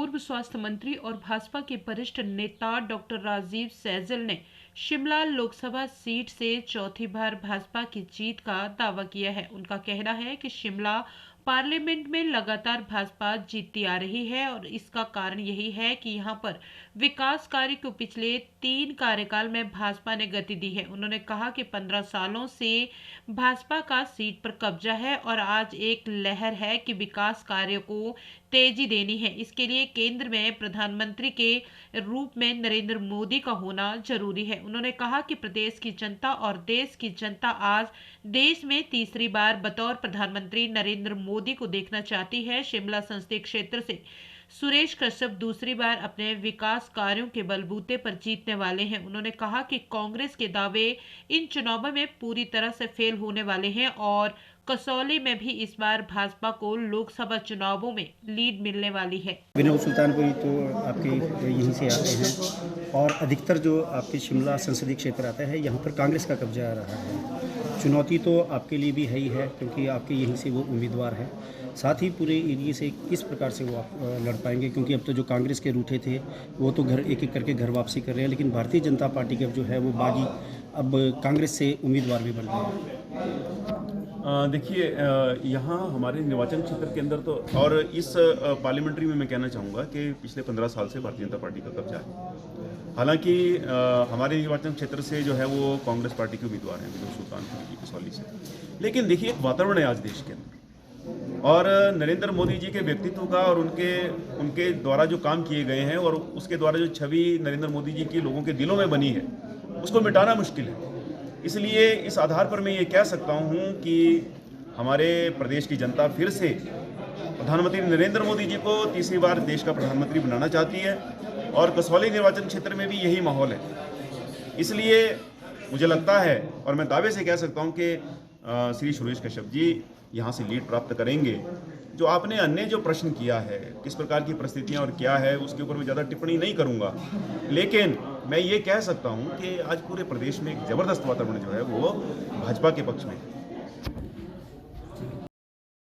पूर्व स्वास्थ्य मंत्री और भाजपा के वरिष्ठ नेता डॉक्टर राजीव सैजल ने शिमला लोकसभा सीट से चौथी बार भाजपा की जीत का दावा किया है। उनका कहना है कि शिमला पार्लियामेंट में लगातार भाजपा जीतती आ रही है और इसका कारण यही है कि यहां पर विकास कार्य को पिछले 3 कार्यकाल में भाजपा ने गति दी है। उन्होंने कहा कि 15 सालों से भाजपा का सीट पर कब्जा है और आज एक लहर है कि विकास कार्य को तेजी देनी है। इसके लिए केंद्र में प्रधानमंत्री के रूप में नरेंद्र मोदी का होना जरूरी है। उन्होंने कहा कि प्रदेश की जनता और देश की जनता आज देश में तीसरी बार बतौर प्रधानमंत्री नरेंद्र मोदी को देखना चाहती है। शिमला संसदीय क्षेत्र से सुरेश कश्यप दूसरी बार अपने विकास कार्यों के बलबूते पर जीतने वाले हैं। उन्होंने कहा कि कांग्रेस के दावे इन चुनावों में पूरी तरह से फेल होने वाले हैं और कसौली में भी इस बार भाजपा को लोकसभा चुनावों में लीड मिलने वाली है। विनोद सुल्तानपुरी तो आपके यहीं से आते हैं और अधिकतर जो आपके शिमला संसदीय क्षेत्र आता है यहाँ पर कांग्रेस का कब्जा आ रहा है। चुनौती तो आपके लिए भी है ही है क्योंकि आपके यहीं से वो उम्मीदवार हैं। साथ ही पूरे एरिए से किस प्रकार से वो आप लड़ पाएंगे, क्योंकि अब तो जो कांग्रेस के रूठे थे वो तो घर एक एक करके घर वापसी कर रहे हैं, लेकिन भारतीय जनता पार्टी का जो है वो बागी अब कांग्रेस से उम्मीदवार भी बन गए हैं। देखिए, यहाँ हमारे निर्वाचन क्षेत्र के अंदर तो और इस पार्लियामेंट्री में मैं कहना चाहूँगा कि पिछले 15 साल से भारतीय जनता पार्टी का कब्जा है। हालांकि हमारे निर्वाचन क्षेत्र से जो है वो कांग्रेस पार्टी के उम्मीदवार हैं विनोद सुल्तानपुरी जी कसौली से। लेकिन देखिए, एक वातावरण है आज देश के अंदर और नरेंद्र मोदी जी के व्यक्तित्व का और उनके द्वारा जो काम किए गए हैं और उसके द्वारा जो छवि नरेंद्र मोदी जी की लोगों के दिलों में बनी है उसको मिटाना मुश्किल है। इसलिए इस आधार पर मैं ये कह सकता हूँ कि हमारे प्रदेश की जनता फिर से प्रधानमंत्री नरेंद्र मोदी जी को तीसरी बार देश का प्रधानमंत्री बनाना चाहती है और कसौली निर्वाचन क्षेत्र में भी यही माहौल है। इसलिए मुझे लगता है और मैं दावे से कह सकता हूँ कि श्री सुरेश कश्यप जी यहाँ से लीड प्राप्त करेंगे। जो आपने अन्य जो प्रश्न किया है, किस प्रकार की परिस्थितियाँ और क्या है, उसके ऊपर मैं ज़्यादा टिप्पणी नहीं करूँगा, लेकिन मैं ये कह सकता हूँ कि आज पूरे प्रदेश में एक ज़बरदस्त वातावरण जो है वो भाजपा के पक्ष में है।